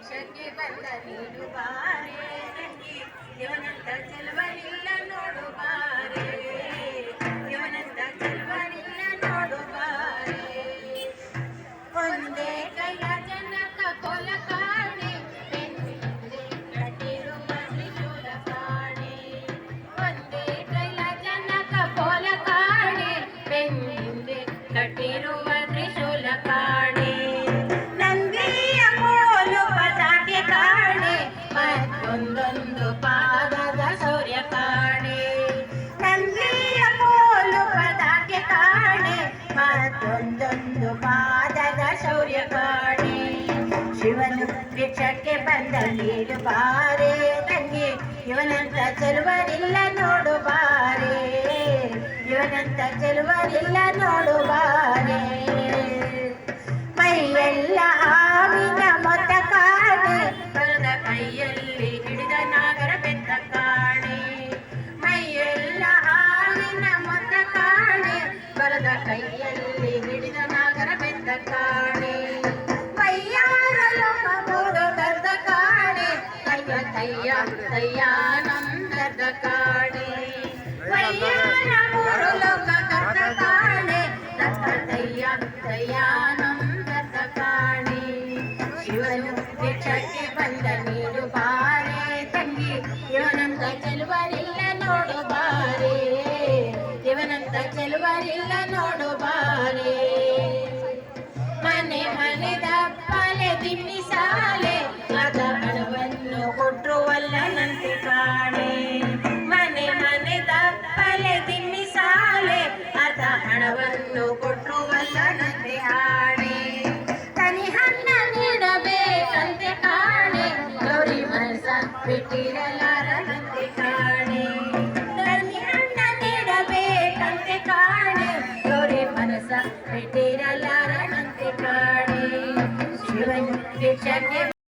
ಭಿಕ್ಷಕ್ಕೆ ಬಂದ ನೀನು ಬಾರೆ ತಂಗಿ ಇವನಂತ ಚೆಲುವನಿಲ್ಲ ನೋಡು ಬಾರೆ ಇವನಂತ ಚೆಲುವನಿಲ್ಲ ನೋಡು ಬಾರೆ ಒಂದೇ ಕೈಯ ಜನಕ ಕೊಲ ಕಾಣೆ ಕಟ್ಟಿರುವ ತ್ರಿಶೂಲ ಕಾಣೆ ಒಂದೇ ಕೈಯ ಜನಕ ಕೊಲ ಕಾಣೆ ಬೆನ್ನಿಂದೆ ಕಟ್ಟಿರುವ ತ್ರಿಶೂಲ ಕಾಣೆ ನಂದಿಯ ಕೋಲು ಪತಾಕೆ ಕಾಣೆ ಮತ್ತೊಂದೊಂದು ಪಾದದ ಶೌರ್ಯ ಕಾಣೆ ನಂದಿಯ ಕೋಲು ಪತಾಕೆ ಕಾಣೆ ಮತ್ತೊಂದೊಂದು ಪಾದದ ಶೌರ್ಯ ಕಾಣೆ ಶಿವನು ಭಿಕ್ಷಕ್ಕೆ ಬಂದ ನೀಡು ಬಾರೆ ತಂಗಿ ಇವನಂತ ಚೆಲುವರಿಲ್ಲ ನೋಡು ಬಾರೆ ಇವನಂತ ಚೆಲುವರಿಲ್ಲ ನೋಡು ಬಾರೆ ಮೈಯೆಲ್ಲ ಹಾವಿನ ಮೊತ್ತ ಕಾಣೆ ಬಲದ ಕೈಯಲ್ಲಿ ಹಿಡಿದ ನಾಗರ ಬೆತ್ತ ಕಾಣೆ ಮೈಯೆಲ್ಲ ಹಾವಿನ ಮೊತ್ತ ಕಾಣೆ ಬಲದ ಕೈಯಲ್ಲಿ ಹಿಡಿದ ನಾಗರ ಬೆತ್ತ ಕಾಣೆ ಕೈಯಾರ ಲೋಕ ಮೂರು ಗರ್ದ ಕಾಣೆ ಕೈಯ ಕೈಯ ಕೈಯಾನಂದದ ಕಾಣೆ ಕೈಯಾರ ಮೂರು ಲೋಕ ಗರ್ದ ಕಾಣೆ ಕೈಯ ಕೈಯಾನಂದದ ಕಾಣೆ ಶಿವನು ಭಿಕ್ಷಕ್ಕೆ ಬಂದ ನೀಡು ಬಾರೆ ತಂಗಿ ಇವನಂತ ಚೆಲುವರಿಲ್ಲ ನೋಡು ಬಾರೆ ಇವನಂತ ಚೆಲುವರಿಲ್ಲ ನೋಡು ಬಾರೆ ಮನೆ ಮನೆ ದಪ್ಪಲೆ ದಿನ್ನಿಸಾಲೆ ಅದ ಹಣವನ್ನು ಕೊಟ್ರು ವಲ್ಲನಂತೆ ಕಾಣೆ ಮನೆ ಮನೆ ದಪ್ಪಲೆ ದಿನ್ನಿಸಾಲೆ ಅದ ಹಣವನ್ನು ಕೊಟ್ರು ವಲ್ಲನಂತೆ ಹಾಣೆ ತನಿ ಹಣ್ಣ ನೀಡಬೇಕಂತೆ ಕಾಣೆ ಗೌರಿ ಮನಸ ಬಿಟ್ಟಿರಲಾರದಂತೆ ಕಾಣೆ ತನಿ ಹಣ್ಣ ನೀಡಬೇಕಂತೆ ಕಾಣೆ ಗೌರಿ ಮನಸ ಬಿಟ್ಟಿರಲಾರದಂತೆ ಕಾಣೆ ಶಿವನು ಭಿಕ್ಷಕ್ಕೆ